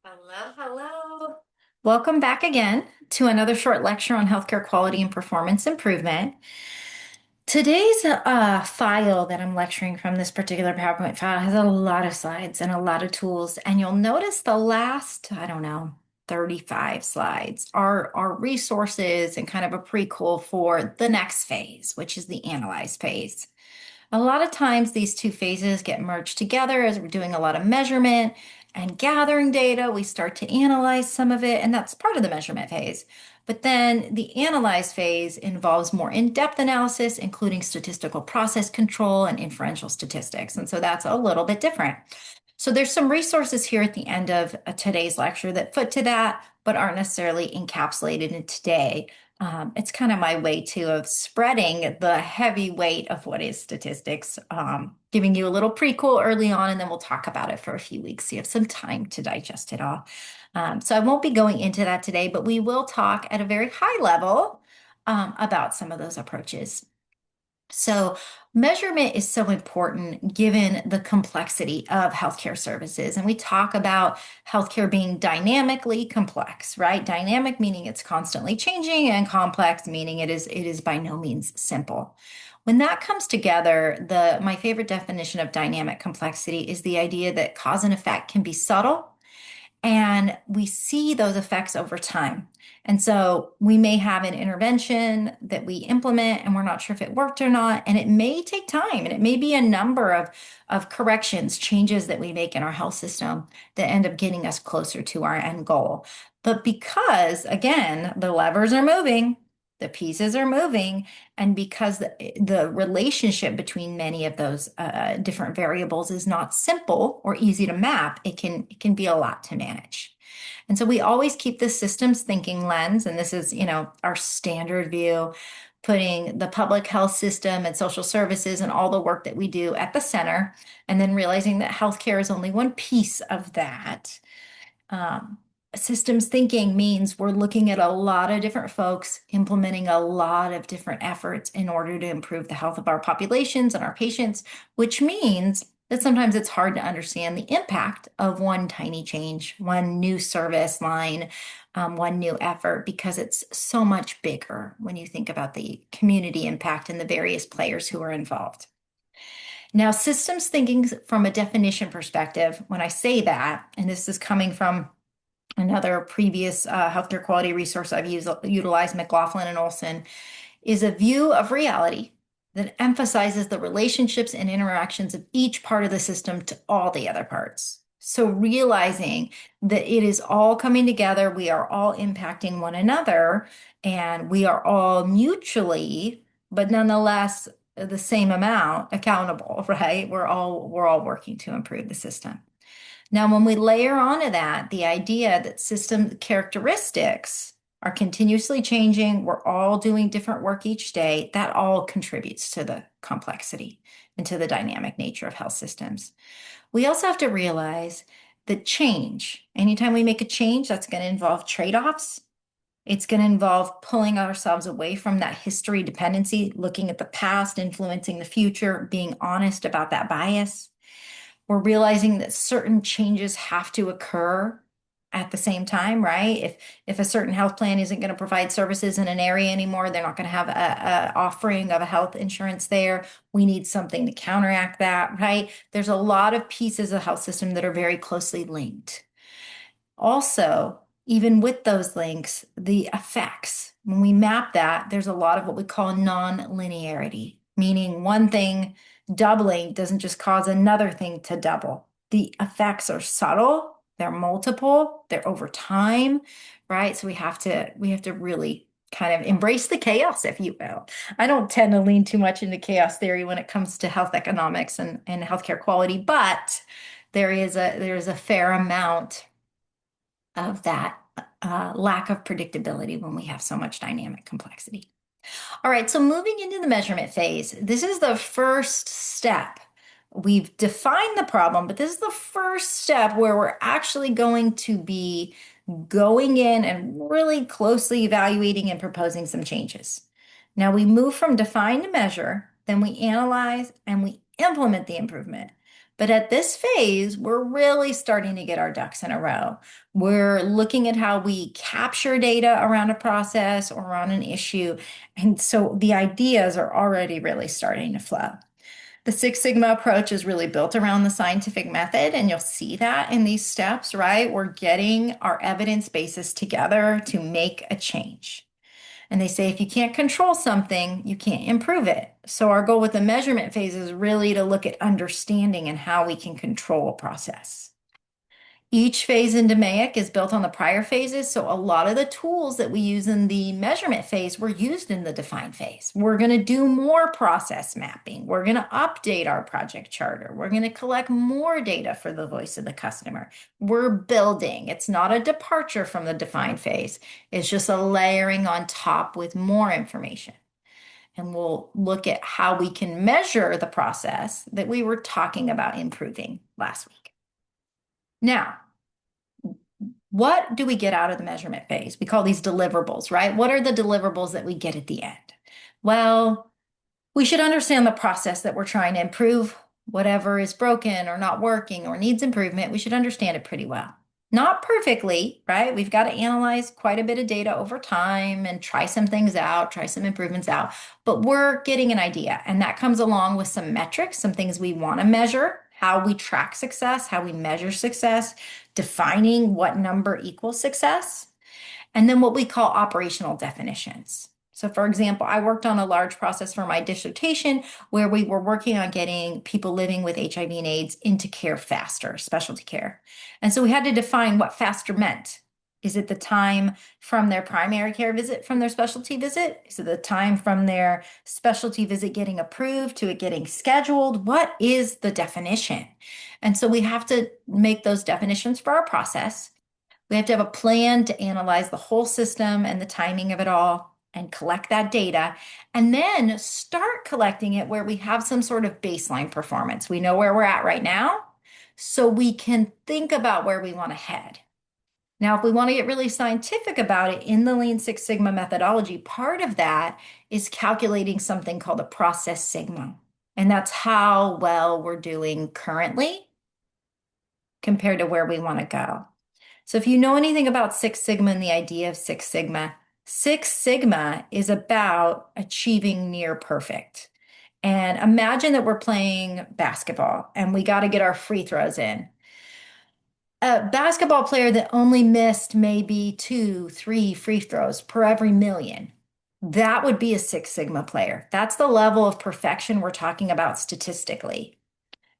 Hello, hello. Welcome back again to another short lecture on healthcare quality and performance improvement. Today's file that I'm lecturing from, this particular PowerPoint file, has a lot of slides and a lot of tools. And you'll notice the last, I don't know, 35 slides are resources and kind of a prequel for the next phase, which is the analyze phase. A lot of times these two phases get merged together as we're doing a lot of measurement and gathering data. We start to analyze some of it, and that's part of the measurement phase. But then the analyze phase involves more in-depth analysis, including statistical process control and inferential statistics. And so that's a little bit different. So there's some resources here at the end of today's lecture that foot to that, but aren't necessarily encapsulated in today. It's kind of my way too of spreading the heavy weight of what is statistics, giving you a little prequel early on, and then we'll talk about it for a few weeks so you have some time to digest it all. So I won't be going into that today, but we will talk at a very high level about some of those approaches. So, measurement is so important given the complexity of healthcare services. And we talk about healthcare being dynamically complex, right? Dynamic meaning it's constantly changing, and complex meaning it is by no means simple. When that comes together, my favorite definition of dynamic complexity is the idea that cause and effect can be subtle and we see those effects over time. And so we may have an intervention that we implement and we're not sure if it worked or not. And it may take time and it may be a number of corrections, changes that we make in our health system that end up getting us closer to our end goal. But because, again, the levers are moving, the pieces are moving, and because the relationship between many of those different variables is not simple or easy to map, it can be a lot to manage. And so we always keep the systems thinking lens, and this is, our standard view, putting the public health system and social services and all the work that we do at the center, and then realizing that healthcare is only one piece of that. Um, Systems thinking means we're looking at a lot of different folks, implementing a lot of different efforts in order to improve the health of our populations and our patients, which means that sometimes it's hard to understand the impact of one tiny change, one new service line, one new effort, because it's so much bigger when you think about the community impact and the various players who are involved. Now, systems thinking from a definition perspective, when I say that, and this is coming from another previous healthcare quality resource I've utilized, McLaughlin and Olson, is a view of reality that emphasizes the relationships and interactions of each part of the system to all the other parts. So realizing that it is all coming together, we are all impacting one another, and we are all mutually, but nonetheless the same amount accountable, right? We're all working to improve the system. Now, when we layer onto that the idea that system characteristics are continuously changing, we're all doing different work each day, that all contributes to the complexity and to the dynamic nature of health systems. We also have to realize that change, anytime we make a change, that's going to involve trade-offs. It's going to involve pulling ourselves away from that history dependency, looking at the past, influencing the future, being honest about that bias. We're realizing that certain changes have to occur at the same time, right? If a certain health plan isn't going to provide services in an area anymore, they're not going to have a offering of a health insurance there. We need something to counteract that, right? There's a lot of pieces of the health system that are very closely linked. Also, even with those links, the effects, when we map that, there's a lot of what we call non-linearity, meaning one thing doubling doesn't just cause another thing to double. The effects are subtle, they're multiple, they're over time, right? So we have to really kind of embrace the chaos, if you will. I don't tend to lean too much into chaos theory when it comes to health economics and healthcare quality, but there is a fair amount of that lack of predictability when we have so much dynamic complexity. All right, so moving into the measurement phase, this is the first step. We've defined the problem, but this is the first step where we're actually going to be going in and really closely evaluating and proposing some changes. Now we move from define to measure, then we analyze and we implement the improvement. But at this phase, we're really starting to get our ducks in a row. We're looking at how we capture data around a process or around an issue. And so the ideas are already really starting to flow. The Six Sigma approach is really built around the scientific method, and you'll see that in these steps, right? We're getting our evidence bases together to make a change. And they say if you can't control something, you can't improve it. So our goal with the measurement phase is really to look at understanding and how we can control a process. Each phase in DMAIC is built on the prior phases, so a lot of the tools that we use in the measurement phase were used in the define phase. We're going to do more process mapping. We're going to update our project charter. We're going to collect more data for the voice of the customer. We're building. It's not a departure from the define phase. It's just a layering on top with more information. And we'll look at how we can measure the process that we were talking about improving last week. Now, what do we get out of the measurement phase? We call these deliverables, right? What are the deliverables that we get at the end? Well, we should understand the process that we're trying to improve. Whatever is broken or not working or needs improvement, we should understand it pretty well. Not perfectly, right? We've got to analyze quite a bit of data over time and try some things out, try some improvements out, but we're getting an idea. And that comes along with some metrics, some things we want to measure, how we track success, how we measure success, defining what number equals success, and then what we call operational definitions. So for example, I worked on a large process for my dissertation where we were working on getting people living with HIV and AIDS into care faster, specialty care. And so we had to define what faster meant. Is it the time from their primary care visit from their specialty visit? Is it the time from their specialty visit getting approved to it getting scheduled? What is the definition? And so we have to make those definitions for our process. We have to have a plan to analyze the whole system and the timing of it all and collect that data, and then start collecting it where we have some sort of baseline performance. We know where we're at right now, so we can think about where we want to head. Now, if we want to get really scientific about it in the Lean Six Sigma methodology, part of that is calculating something called a process sigma. And that's how well we're doing currently compared to where we want to go. So if you know anything about Six Sigma and the idea of Six Sigma is about achieving near perfect. And imagine that we're playing basketball and we got to get our free throws in. A basketball player that only missed maybe 2, 3 free throws per every million, that would be a Six Sigma player. That's the level of perfection we're talking about statistically.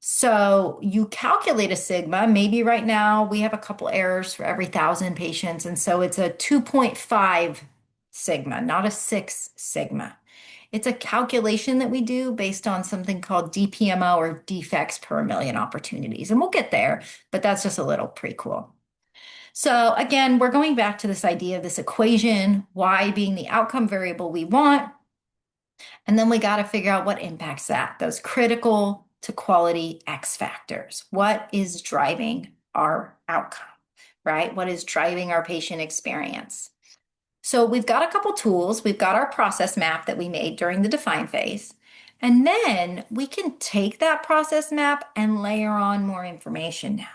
So you calculate a sigma. Maybe right now we have a couple errors for every 1,000 patients. And so it's a 2.5 sigma, not a 6 sigma. It's a calculation that we do based on something called DPMO or defects per million opportunities. And we'll get there, but that's just a little prequel. So again, we're going back to this idea of this equation, Y being the outcome variable we want. And then we got to figure out what impacts that, those critical to quality X factors. What is driving our outcome, right? What is driving our patient experience? So we've got a couple tools. We've got our process map that we made during the define phase. And then we can take that process map and layer on more information now.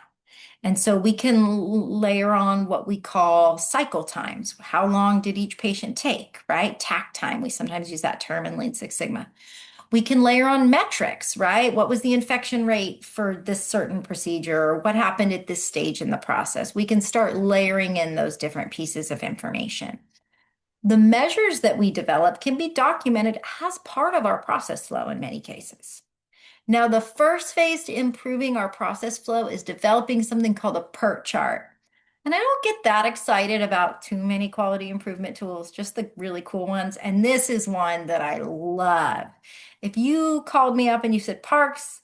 And so we can layer on what we call cycle times. How long did each patient take, right? Tack time, we sometimes use that term in Lean Six Sigma. We can layer on metrics, right? What was the infection rate for this certain procedure? Or what happened at this stage in the process? We can start layering in those different pieces of information. The measures that we develop can be documented as part of our process flow in many cases. Now, the first phase to improving our process flow is developing something called a PERT chart. And I don't get that excited about too many quality improvement tools, just the really cool ones. And this is one that I love. If you called me up and you said, Parks,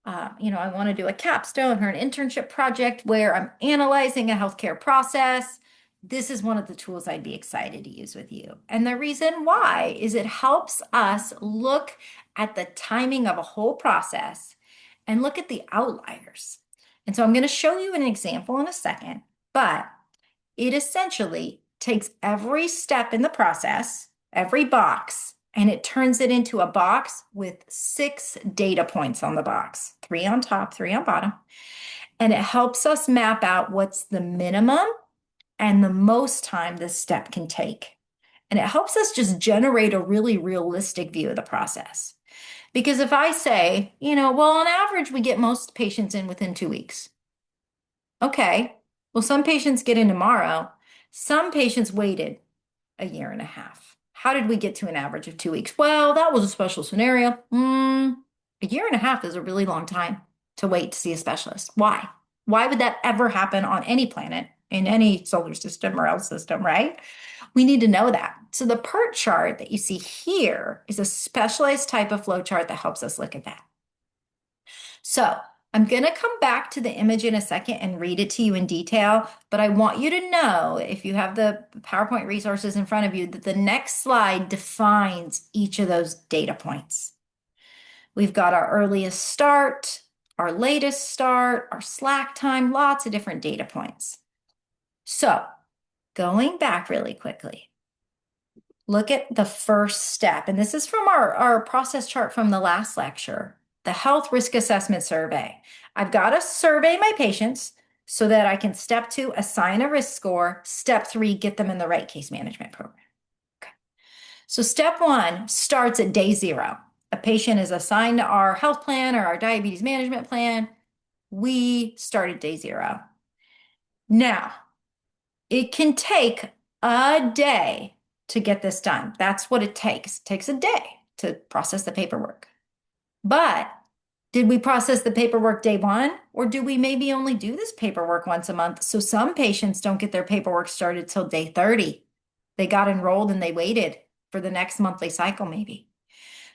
I want to do a capstone or an internship project where I'm analyzing a healthcare process, this is one of the tools I'd be excited to use with you. And the reason why is it helps us look at the timing of a whole process and look at the outliers. And so I'm going to show you an example in a second, but it essentially takes every step in the process, every box, and it turns it into a box with 6 data points on the box, 3 on top, 3 on bottom. And it helps us map out what's the minimum and the most time this step can take. And it helps us just generate a really realistic view of the process. Because if I say, well, on average, we get most patients in within 2 weeks. Okay, well, some patients get in tomorrow. Some patients waited a year and a half. How did we get to an average of 2 weeks? Well, that was a special scenario. A year and a half is a really long time to wait to see a specialist. Why? Why would that ever happen on any planet, in any solar system or else system, right? We need to know that. So the PERT chart that you see here is a specialized type of flow chart that helps us look at that. So I'm going to come back to the image in a second and read it to you in detail, but I want you to know, if you have the PowerPoint resources in front of you, that the next slide defines each of those data points. We've got our earliest start, our latest start, our slack time, lots of different data points. So going back really quickly, look at the first step, and this is from our process chart from the last lecture, the health risk assessment survey. I've got to survey my patients so that I can step 2, assign a risk score, step 3, get them in the right case management program. Okay. So step 1 starts at day 0. A patient is assigned to our health plan or our diabetes management plan. We start at day 0. Now, it can take a day to get this done. That's what it takes. It takes a day to process the paperwork. But did we process the paperwork day 1, or do we maybe only do this paperwork once a month? So some patients don't get their paperwork started till day 30. They got enrolled and they waited for the next monthly cycle maybe.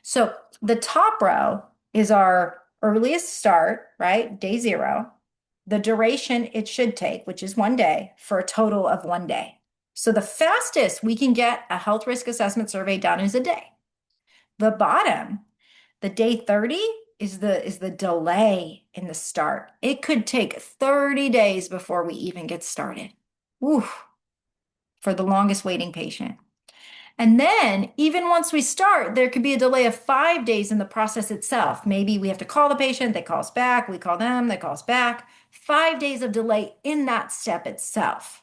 So the top row is our earliest start, right? Day 0. The duration it should take, which is 1 day, for a total of 1 day. So the fastest we can get a health risk assessment survey done is a day. The bottom, the day 30, is the delay in the start. It could take 30 days before we even get started. Oof, for the longest waiting patient. And then even once we start, there could be a delay of 5 days in the process itself. Maybe we have to call the patient, they call us back, we call them, they call us back. 5 days of delay in that step itself.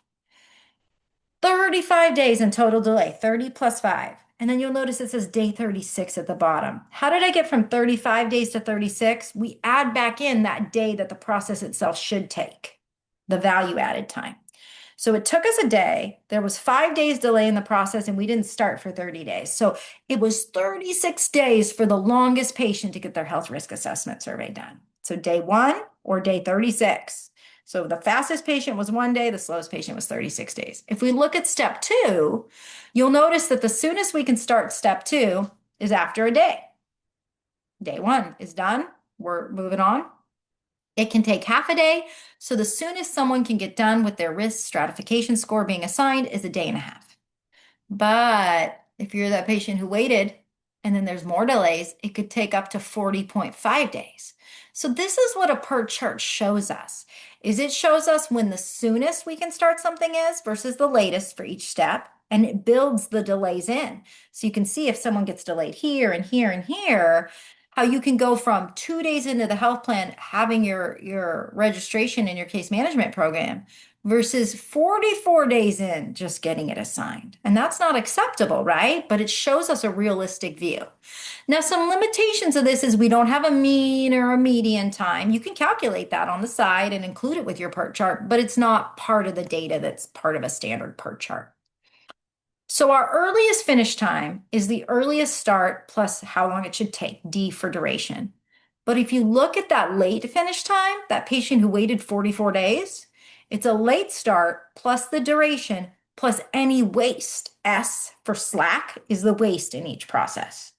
35 days in total delay, 30 plus 5. And then you'll notice it says day 36 at the bottom. How did I get from 35 days to 36? We add back in that day that the process itself should take, the value added time. So it took us a day. There was 5 days delay in the process, and we didn't start for 30 days. So it was 36 days for the longest patient to get their health risk assessment survey done. So day 1 or day 36. So the fastest patient was 1 day, the slowest patient was 36 days. If we look at step 2, you'll notice that the soonest we can start step 2 is after a day. Day 1 is done. We're moving on. It can take half a day. So the soonest someone can get done with their risk stratification score being assigned is a day and a half. But if you're that patient who waited and then there's more delays, it could take up to 40.5 days. So this is what a PERT chart shows us, is it shows us when the soonest we can start something is versus the latest for each step, and it builds the delays in. So you can see if someone gets delayed here and here and here, how you can go from 2 days into the health plan having your registration in your case management program versus 44 days in just getting it assigned. And that's not acceptable, right? But it shows us a realistic view. Now, some limitations of this is we don't have a mean or a median time. You can calculate that on the side and include it with your PERT chart, but it's not part of the data that's part of a standard PERT chart. So our earliest finish time is the earliest start plus how long it should take, D for duration. But if you look at that late finish time, that patient who waited 44 days, it's a late start plus the duration plus any waste. S for slack is the waste in each process.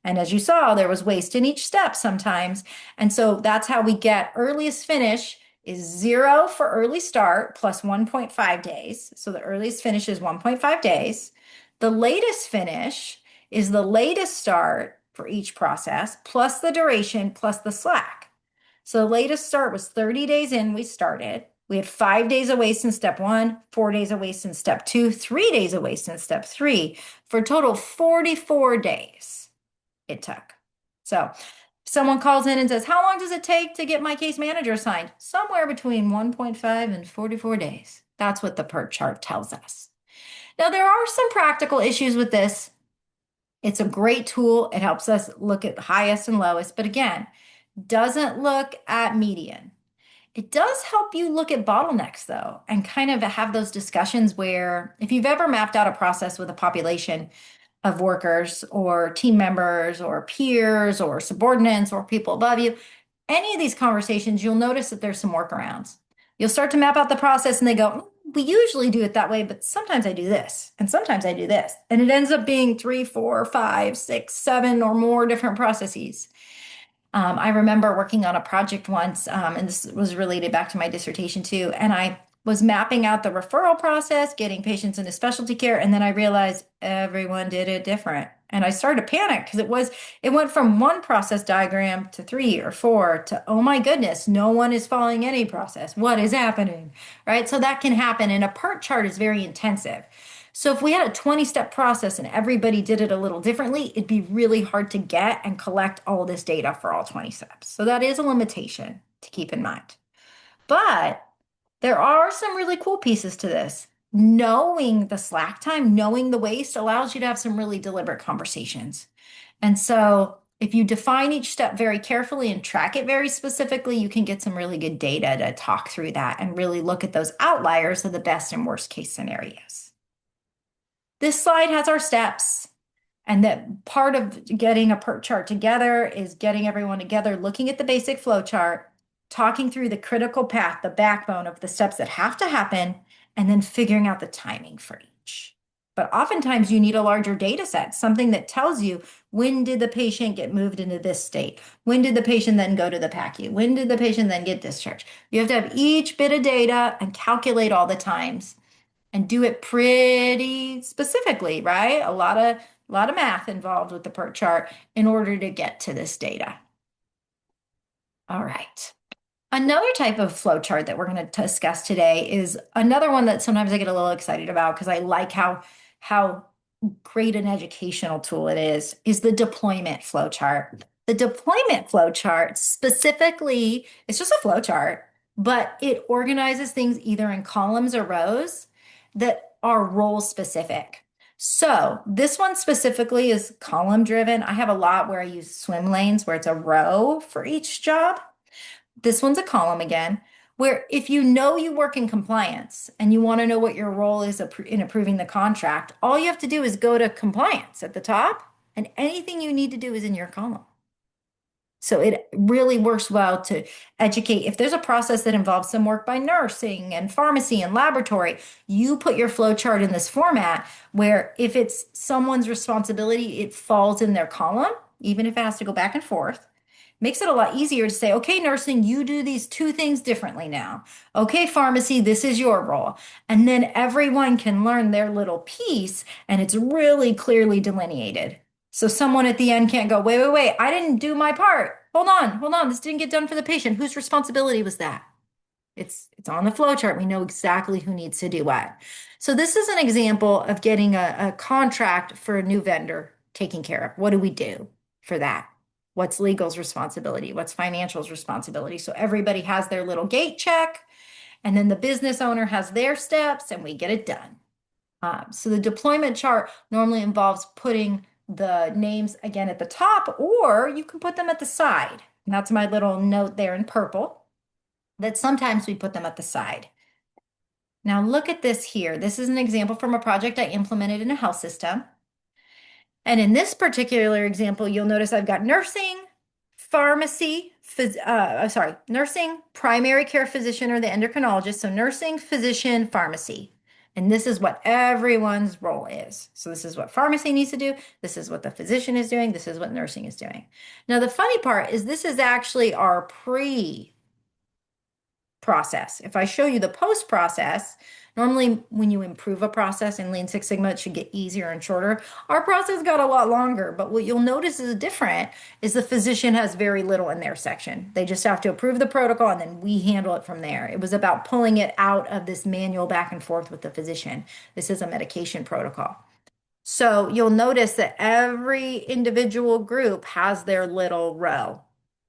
And as you saw, there was waste in each step sometimes. And so that's how we get earliest finish is 0 for early start plus 1.5 days. So the earliest finish is 1.5 days. The latest finish is the latest start for each process plus the duration plus the slack. So the latest start was 30 days in, we started. We had 5 days of waste in step one, 4 days of waste in step two, 3 days of waste in step three, for a total of 44 days it took. So someone calls in and says, how long does it take to get my case manager assigned? Somewhere between 1.5 and 44 days. That's what the PERT chart tells us. Now, there are some practical issues with this. It's a great tool. It helps us look at highest and lowest, but again, doesn't look at median. It does help you look at bottlenecks, though, and kind of have those discussions where if you've ever mapped out a process with a population of workers or team members or peers or subordinates or people above you, any of these conversations, you'll notice that there's some workarounds. You'll start to map out the process and they go, we usually do it that way, but sometimes I do this and sometimes I do this. And it ends up being 3, 4, 5, 6, 7 or more different processes. I remember working on a project once, and this was related back to my dissertation too. And I was mapping out the referral process, getting patients into specialty care, and then I realized everyone did it different. And I started to panic because it went from one process diagram to 3 or 4 to, oh my goodness, no one is following any process. What is happening? Right? So that can happen. And a PERT chart is very intensive. So if we had a 20-step process and everybody did it a little differently, it'd be really hard to get and collect all this data for all 20 steps. So that is a limitation to keep in mind. But there are some really cool pieces to this. Knowing the slack time, knowing the waste allows you to have some really deliberate conversations. And so if you define each step very carefully and track it very specifically, you can get some really good data to talk through that and really look at those outliers of the best and worst case scenarios. This slide has our steps, and that part of getting a PERT chart together is getting everyone together, looking at the basic flow chart, talking through the critical path, the backbone of the steps that have to happen, and then figuring out the timing for each. But oftentimes you need a larger data set, something that tells you when did the patient get moved into this state? When did the patient then go to the PACU? When did the patient then get discharged? You have to have each bit of data and calculate all the times and do it pretty specifically, right? A lot of math involved with the PERT chart in order to get to this data. All right. Another type of flow chart that we're going to discuss today is another one that sometimes I get a little excited about because I like how great an educational tool it is the deployment flow chart. The deployment flow chart specifically, it's just a flow chart, but it organizes things either in columns or rows that are role specific. So this one specifically is column driven. I have a lot where I use swim lanes where it's a row for each job. This one's a column again, where if you know you work in compliance and you want to know what your role is in approving the contract, all you have to do is go to compliance at the top, and anything you need to do is in your column. So it really works well to educate. If there's a process that involves some work by nursing and pharmacy and laboratory, you put your flow chart in this format where if it's someone's responsibility, it falls in their column, even if it has to go back and forth. Makes it a lot easier to say, okay, nursing, you do these two things differently now. Okay, pharmacy, this is your role. And then everyone can learn their little piece and it's really clearly delineated. So someone at the end can't go, wait, I didn't do my part. Hold on, this didn't get done for the patient. Whose responsibility was that? It's on the flow chart. We know exactly who needs to do what. So this is an example of getting a contract for a new vendor taken care of. What do we do for that? What's legal's responsibility? What's financial's responsibility? So everybody has their little gate check, and then the business owner has their steps, and we get it done. So the deployment chart normally involves putting the names again at the top, or you can put them at the side. And that's my little note there in purple, that sometimes we put them at the side. Now look at this here. This is an example from a project I implemented in a health system. And in this particular example, you'll notice I've got nursing, pharmacy, nursing, primary care physician or the endocrinologist. So nursing, physician, pharmacy. And this is what everyone's role is. So this is what pharmacy needs to do. This is what the physician is doing. This is what nursing is doing. Now, the funny part is this is actually our pre-process. If I show you the post-process, Normally, when you improve a process in Lean Six Sigma, it should get easier and shorter. Our process got a lot longer, but what you'll notice is different is the physician has very little in their section. They just have to approve the protocol and then we handle it from there. It was about pulling it out of this manual back and forth with the physician. This is a medication protocol. So you'll notice that every individual group has their little row.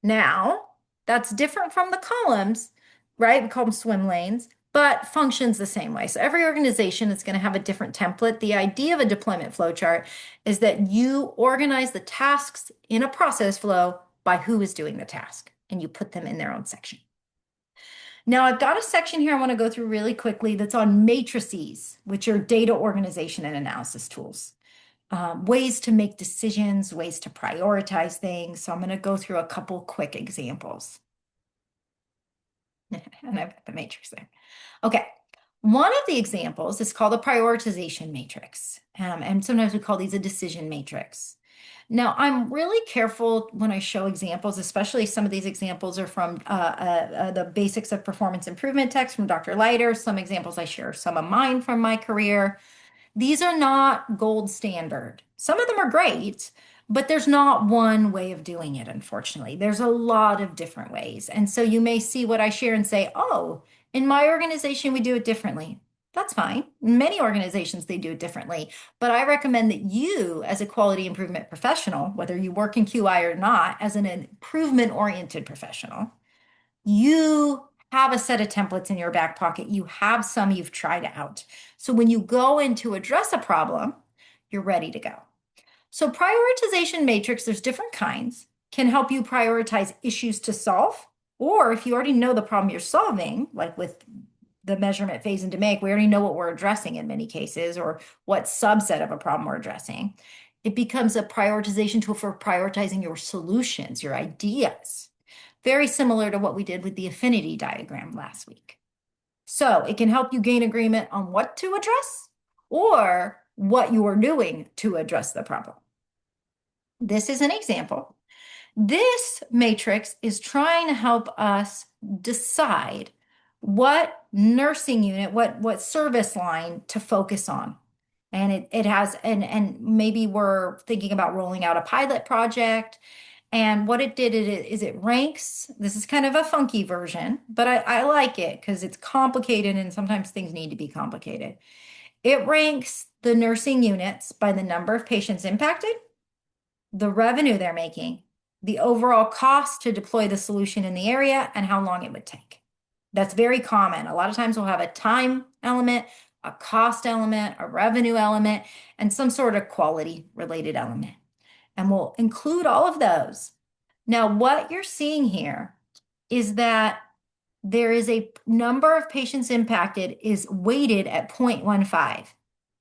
Now, that's different from the columns, right? We call them swim lanes, but functions the same way. So every organization is going to have a different template. The idea of a deployment flow chart is that you organize the tasks in a process flow by who is doing the task, and you put them in their own section. Now, I've got a section here I want to go through really quickly that's on matrices, which are data organization and analysis tools. Ways to make decisions, ways to prioritize things. So I'm going to go through a couple quick examples. And I've got the matrix there. Okay. One of the examples is called a prioritization matrix. And sometimes we call these a decision matrix. Now, I'm really careful when I show examples, especially some of these examples are from the Basics of Performance Improvement text from Dr. Leiter. Some examples I share, some of mine from my career. These are not gold standard. Some of them are great, but there's not one way of doing it, unfortunately. There's a lot of different ways. And so you may see what I share and say, oh, in my organization, we do it differently. That's fine. In many organizations, they do it differently. But I recommend that you, as a quality improvement professional, whether you work in QI or not, as an improvement-oriented professional, you have a set of templates in your back pocket. You have some you've tried out. So when you go in to address a problem, you're ready to go. So prioritization matrix, there's different kinds, can help you prioritize issues to solve. Or if you already know the problem you're solving, like with the measurement phase and to make, we already know what we're addressing in many cases, or what subset of a problem we're addressing. It becomes a prioritization tool for prioritizing your solutions, your ideas. Very similar to what we did with the affinity diagram last week. So it can help you gain agreement on what to address or what you are doing to address the problem. This is an example. This matrix is trying to help us decide what nursing unit, what service line to focus on. And it has, and maybe we're thinking about rolling out a pilot project. And what it did is it ranks. This is kind of a funky version, but I like it because it's complicated and sometimes things need to be complicated. It ranks the nursing units by the number of patients impacted, the revenue they're making, the overall cost to deploy the solution in the area, and how long it would take. That's very common. A lot of times we'll have a time element, a cost element, a revenue element, and some sort of quality related element. And we'll include all of those. Now, what you're seeing here is that there is a number of patients impacted is weighted at 0.15,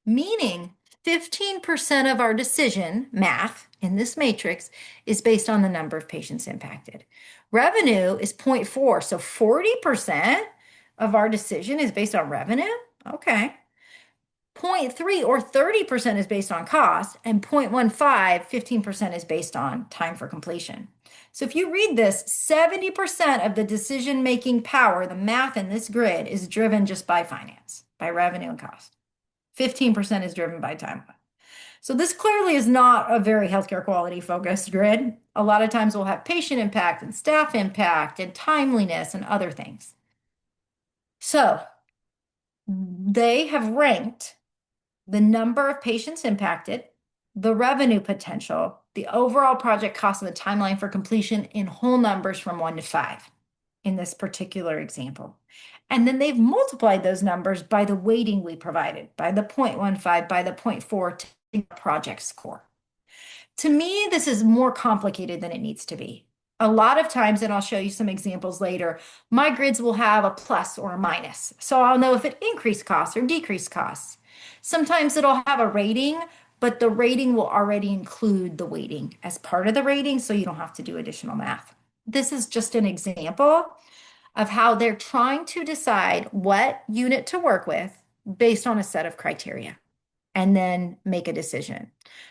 meaning 15% of our decision math in this matrix is based on the number of patients impacted. Revenue is 0.4, so 40% of our decision is based on revenue. Okay. 0.3 or 30% is based on cost, and 0.15, 15% is based on time for completion. So if you read this, 70% of the decision-making power, the math in this grid, is driven just by finance, by revenue and cost. 15% is driven by time. So this clearly is not a very healthcare quality focused grid. A lot of times we'll have patient impact and staff impact and timeliness and other things. So they have ranked the number of patients impacted, the revenue potential, the overall project cost, and the timeline for completion in whole numbers from 1 to 5 in this particular example. And then they've multiplied those numbers by the weighting we provided, by the 0.15, by the 0.4 to the project score. To me, this is more complicated than it needs to be. A lot of times, and I'll show you some examples later, my grids will have a plus or a minus. So I'll know if it increased costs or decreased costs. Sometimes it'll have a rating, but the rating will already include the weighting as part of the rating, so you don't have to do additional math. This is just an example of how they're trying to decide what unit to work with based on a set of criteria and then make a decision.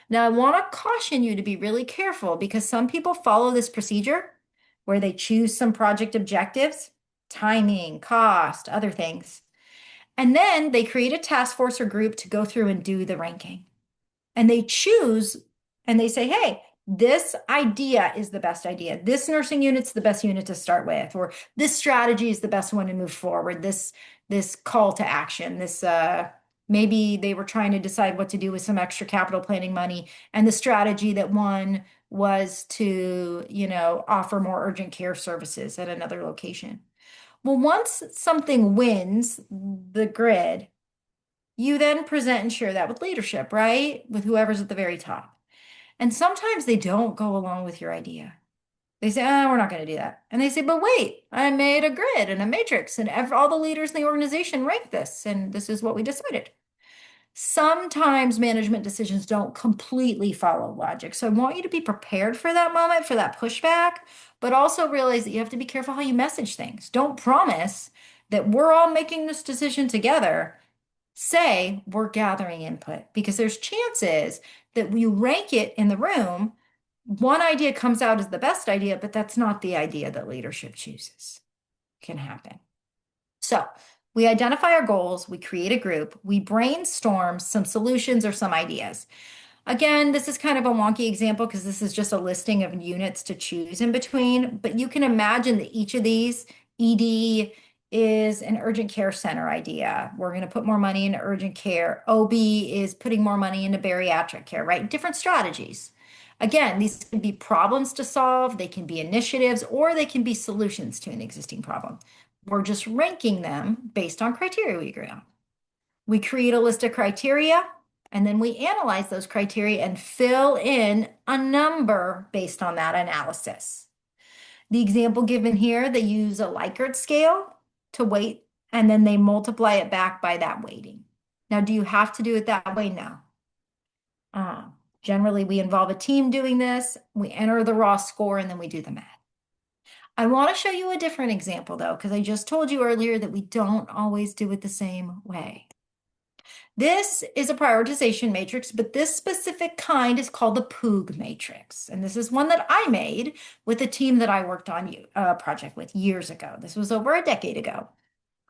Now, I want to caution you to be really careful because some people follow this procedure where they choose some project objectives, timing, cost, other things. And then they create a task force or group to go through and do the ranking. And they choose and they say, hey, this idea is the best idea. This nursing unit's the best unit to start with, or this strategy is the best one to move forward. This call to action, this maybe they were trying to decide what to do with some extra capital planning money, and the strategy that won was to, offer more urgent care services at another location. Well, once something wins the grid, you then present and share that with leadership, right? With whoever's at the very top. And sometimes they don't go along with your idea. They say, oh, we're not going to do that. And they say, but wait, I made a grid and a matrix, and all the leaders in the organization rank this, and this is what we decided. Sometimes management decisions don't completely follow logic. So I want you to be prepared for that moment, for that pushback, but also realize that you have to be careful how you message things. Don't promise that we're all making this decision together. Say we're gathering input, because there's chances that you rank it in the room, one idea comes out as the best idea, but that's not the idea that leadership chooses. Can happen. So we identify our goals, we create a group, we brainstorm some solutions or some ideas. Again, this is kind of a wonky example because this is just a listing of units to choose in between, but you can imagine that each of these, ED is an urgent care center idea. We're going to put more money into urgent care. OB is putting more money into bariatric care, right? Different strategies. Again, these can be problems to solve, they can be initiatives, or they can be solutions to an existing problem. We're just ranking them based on criteria we agree on. We create a list of criteria, and then we analyze those criteria and fill in a number based on that analysis. The example given here, they use a Likert scale to weight, and then they multiply it back by that weighting. Now, do you have to do it that way? No. Generally, we involve a team doing this. We enter the raw score, and then we do the math. I want to show you a different example, though, because I just told you earlier that we don't always do it the same way. This is a prioritization matrix, but this specific kind is called the POOG matrix. And this is one that I made with a team that I worked on a project with years ago. This was over a decade ago.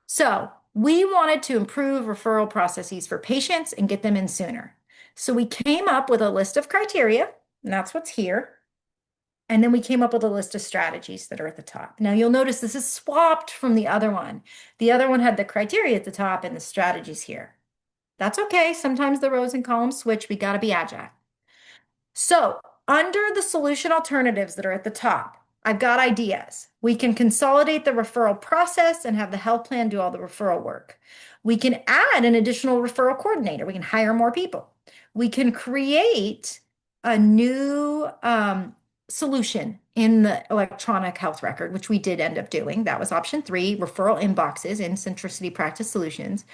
So we wanted to improve referral processes for patients and get them in sooner. So we came up with a list of criteria, and that's what's here. And then we came up with a list of strategies that are at the top. Now you'll notice this is swapped from the other one. The other one had the criteria at the top and the strategies here. That's okay. Sometimes the rows and columns switch. We got to be agile. So under the solution alternatives that are at the top, I've got ideas. We can consolidate the referral process and have the health plan do all the referral work. We can add an additional referral coordinator. We can hire more people. We can create a new solution in the electronic health record, which we did end up doing. That was option 3, referral inboxes in Centricity Practice Solutions.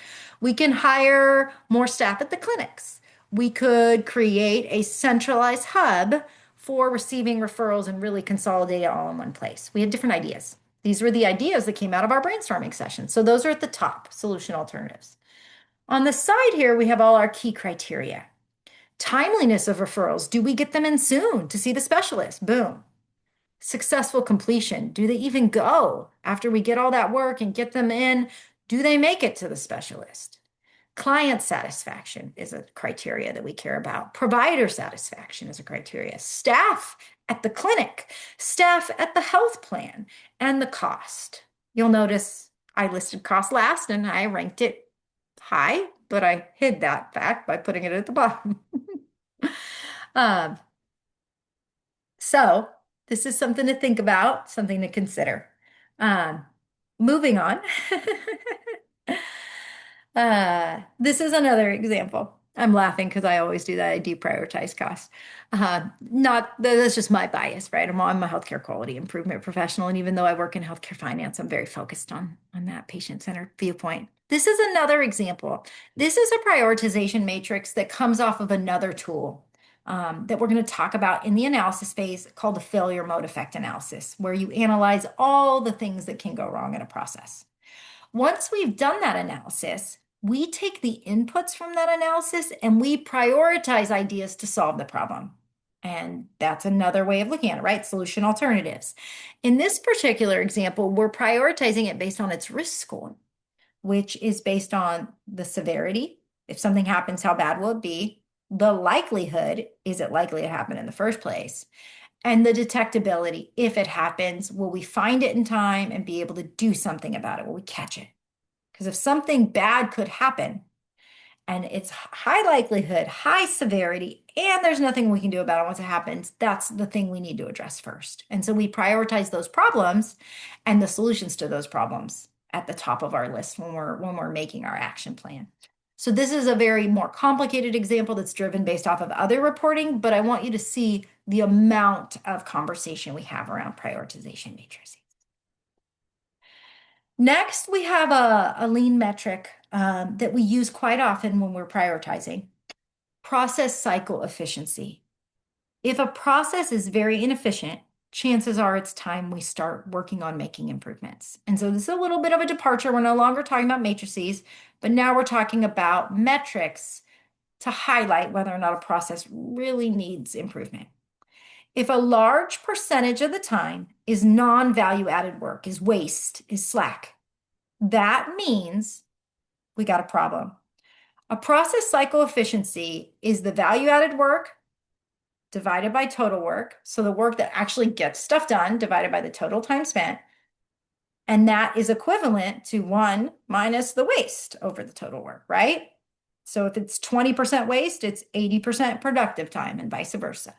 We can hire more staff at the clinics. We could create a centralized hub for receiving referrals and really consolidate it all in one place. We had different ideas. These were the ideas that came out of our brainstorming session. So those are at the top, solution alternatives. On the side here, we have all our key criteria. Timeliness of referrals. Do we get them in soon to see the specialist? Boom. Successful completion. Do they even go after we get all that work and get them in? Do they make it to the specialist? Client satisfaction is a criteria that we care about. Provider satisfaction is a criteria. Staff at the clinic, staff at the health plan, and the cost. You'll notice I listed cost last and I ranked it high, but I hid that fact by putting it at the bottom. So this is something to think about, something to consider. Moving on. This is another example. I'm laughing because I always do that. I deprioritize costs. That's just my bias, right? I'm a healthcare quality improvement professional, and even though I work in healthcare finance, I'm very focused on that patient-centered viewpoint. This is another example. This is a prioritization matrix that comes off of another tool that we're going to talk about in the analysis phase called the failure mode effect analysis, where you analyze all the things that can go wrong in a process. Once we've done that analysis, we take the inputs from that analysis and we prioritize ideas to solve the problem. And that's another way of looking at it, right? Solution alternatives. In this particular example, we're prioritizing it based on its risk score. which is based on the severity. If something happens, how bad will it be? The likelihood, is it likely to happen in the first place? And the detectability, if it happens, will we find it in time and be able to do something about it? Will we catch it? Because if something bad could happen, and it's high likelihood, high severity, and there's nothing we can do about it once it happens, that's the thing we need to address first. And so we prioritize those problems and the solutions to those problems at the top of our list when we're making our action plan. So this is a very more complicated example that's driven based off of other reporting, but I want you to see the amount of conversation we have around prioritization matrices. Next, we have a lean metric that we use quite often when we're prioritizing: process cycle efficiency. If a process is very inefficient, chances are it's time we start working on making improvements. And so this is a little bit of a departure. We're no longer talking about matrices, but now we're talking about metrics to highlight whether or not a process really needs improvement. If a large percentage of the time is non-value added work, is waste, is slack, that means we got a problem. A process cycle efficiency is the value added work divided by total work. So the work that actually gets stuff done divided by the total time spent. And that is equivalent to 1 minus the waste over the total work, right? So if it's 20% waste, it's 80% productive time and vice versa.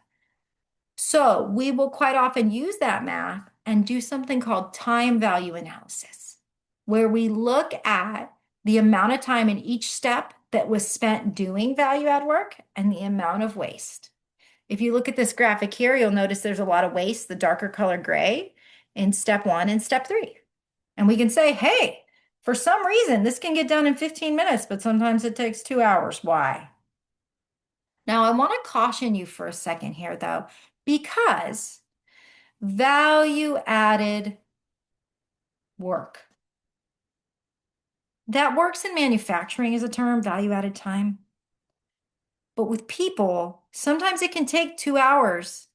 So we will quite often use that math and do something called time value analysis, where we look at the amount of time in each step that was spent doing value add work and the amount of waste. If you look at this graphic here, you'll notice there's a lot of waste, the darker color gray, in step 1 and step 3. And we can say, hey, for some reason, this can get done in 15 minutes, but sometimes it takes 2 hours. Why? Now, I want to caution you for a second here, though, because value added work, that works in manufacturing as a term, value added time. But with people, sometimes it can take 2 hours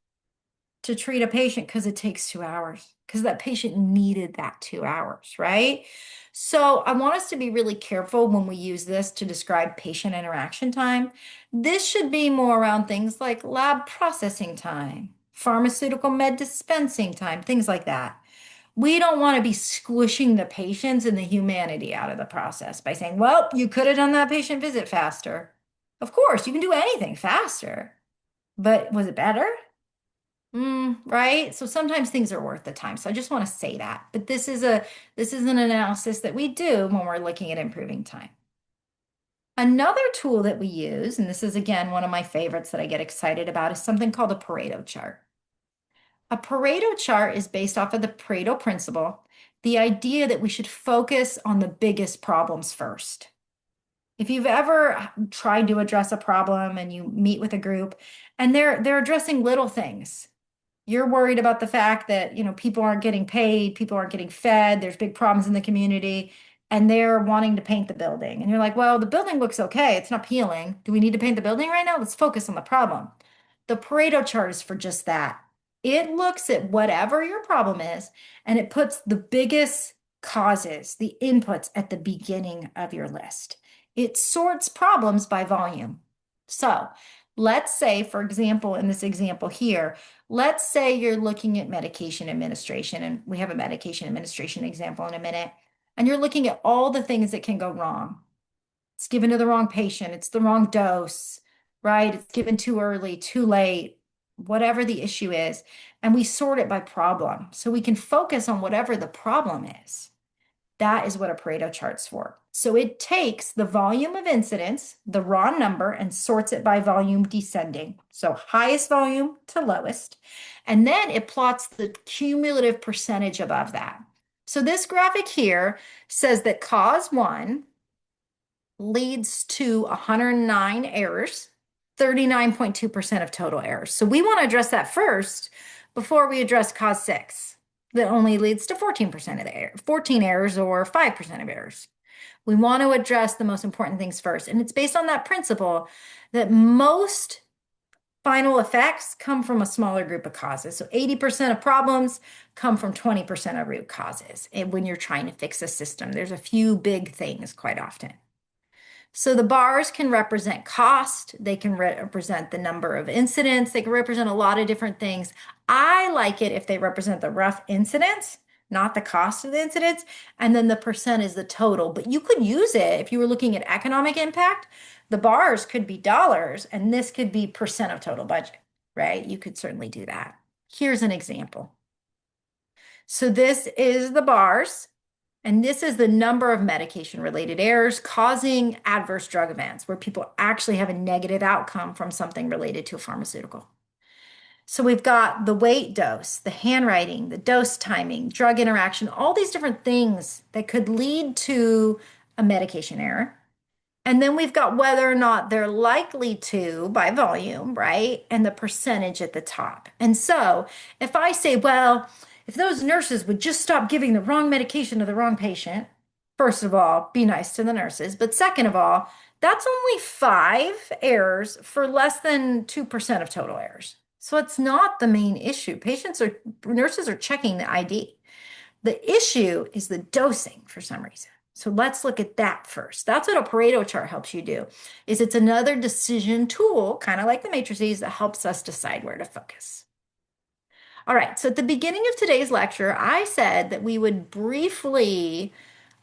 to treat a patient because it takes 2 hours, because that patient needed that 2 hours, right? So I want us to be really careful when we use this to describe patient interaction time. This should be more around things like lab processing time, pharmaceutical med dispensing time, things like that. We don't want to be squishing the patients and the humanity out of the process by saying, well, you could have done that patient visit faster. Of course, you can do anything faster, but was it better? Right? So sometimes things are worth the time. So I just want to say that. But this is an analysis that we do when we're looking at improving time. Another tool that we use, and this is again one of my favorites that I get excited about, is something called a Pareto chart. A Pareto chart is based off of the Pareto principle, the idea that we should focus on the biggest problems first. If you've ever tried to address a problem and you meet with a group and they're addressing little things, you're worried about the fact that, people aren't getting paid, people aren't getting fed, there's big problems in the community, and they're wanting to paint the building. And you're like, well, the building looks okay, it's not peeling. Do we need to paint the building right now? Let's focus on the problem. The Pareto chart is for just that. It looks at whatever your problem is, and it puts the biggest causes, the inputs at the beginning of your list. It sorts problems by volume. So let's say, for example, in this example here, let's say you're looking at medication administration, and we have a medication administration example in a minute, and you're looking at all the things that can go wrong. It's given to the wrong patient, it's the wrong dose, right? It's given too early, too late, whatever the issue is, and we sort it by problem. So we can focus on whatever the problem is. That is what a Pareto chart's for. So it takes the volume of incidents, the raw number, and sorts it by volume descending. So highest volume to lowest. And then it plots the cumulative percentage above that. So this graphic here says that cause 1 leads to 109 errors, 39.2% of total errors. So we want to address that first before we address cause 6. That only leads to 14% of the error, 14 errors or 5% of errors. We want to address the most important things first. And it's based on that principle that most final effects come from a smaller group of causes. So 80% of problems come from 20% of root causes. And when you're trying to fix a system, there's a few big things quite often. So the bars can represent cost, they can represent the number of incidents, they can represent a lot of different things. I like it if they represent the rough incidents, not the cost of the incidents, and then the percent is the total. But you could use it if you were looking at economic impact. The bars could be dollars, and this could be percent of total budget, right? You could certainly do that. Here's an example. So this is the bars. And this is the number of medication-related errors causing adverse drug events where people actually have a negative outcome from something related to a pharmaceutical. So we've got the weight dose, the handwriting, the dose timing, drug interaction, all these different things that could lead to a medication error. And then we've got whether or not they're likely to by volume, right? And the percentage at the top. And so if I say, well, if those nurses would just stop giving the wrong medication to the wrong patient, first of all, be nice to the nurses. But second of all, that's only 5 errors for less than 2% of total errors. So it's not the main issue. Nurses are checking the ID. The issue is the dosing for some reason. So let's look at that first. That's what a Pareto chart helps you do, is it's another decision tool, kind of like the matrices, that helps us decide where to focus. All right, so at the beginning of today's lecture, I said that we would that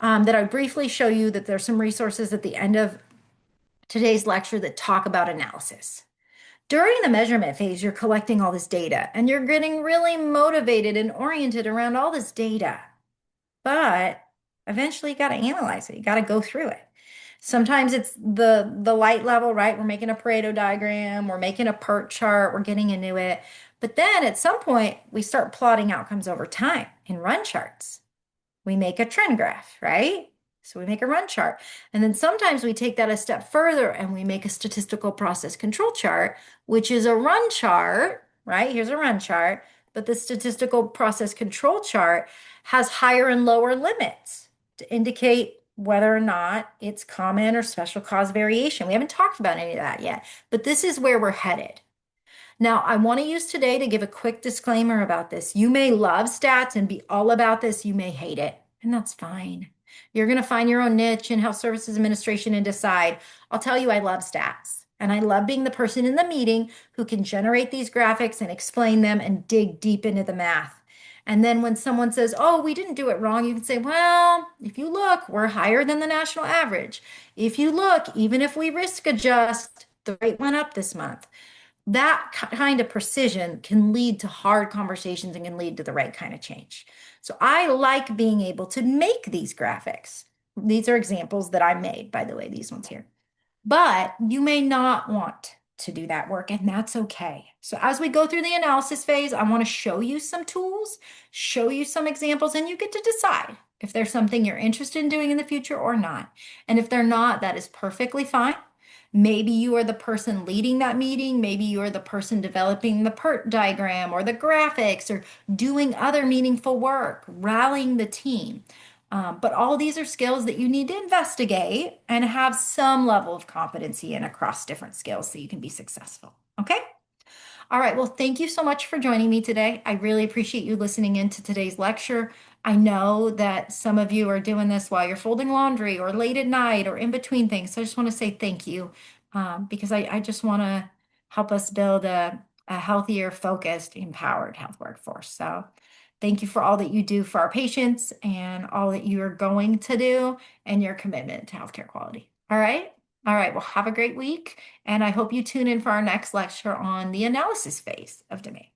I would briefly show you that there's some resources at the end of today's lecture that talk about analysis. During the measurement phase, you're collecting all this data and you're getting really motivated and oriented around all this data. But eventually you got to analyze it. You got to go through it. Sometimes it's the light level, right? We're making a Pareto diagram, we're making a PERT chart, we're getting into it. But then at some point, we start plotting outcomes over time in run charts. We make a trend graph, right? So we make a run chart. And then sometimes we take that a step further and we make a statistical process control chart, which is a run chart, right? Here's a run chart, but the statistical process control chart has higher and lower limits to indicate whether or not it's common or special cause variation. We haven't talked about any of that yet, but this is where we're headed. Now, I want to use today to give a quick disclaimer about this. You may love stats and be all about this. You may hate it, and that's fine. You're going to find your own niche in health services administration and decide. I'll tell you, I love stats, and I love being the person in the meeting who can generate these graphics and explain them and dig deep into the math. And then when someone says, oh, we didn't do it wrong, you can say, well, if you look, we're higher than the national average. If you look, even if we risk adjust, the rate went up this month. That kind of precision can lead to hard conversations and can lead to the right kind of change. So I like being able to make these graphics. These are examples that I made, by the way, these ones here. But you may not want to do that work, and that's okay. So as we go through the analysis phase, I want to show you some tools, show you some examples, and you get to decide if there's something you're interested in doing in the future or not. And if they're not, that is perfectly fine. Maybe you are the person leading that meeting. Maybe you are the person developing the PERT diagram or the graphics or doing other meaningful work, rallying the team. But all these are skills that you need to investigate and have some level of competency in across different skills so you can be successful. Okay? All right, well, thank you so much for joining me today. I really appreciate you listening in to today's lecture. I know that some of you are doing this while you're folding laundry or late at night or in between things. So I just want to say thank you because I just want to help us build a healthier, focused, empowered health workforce. So thank you for all that you do for our patients and all that you are going to do and your commitment to healthcare quality. All right? All right, well, have a great week, and I hope you tune in for our next lecture on the analysis phase of domain.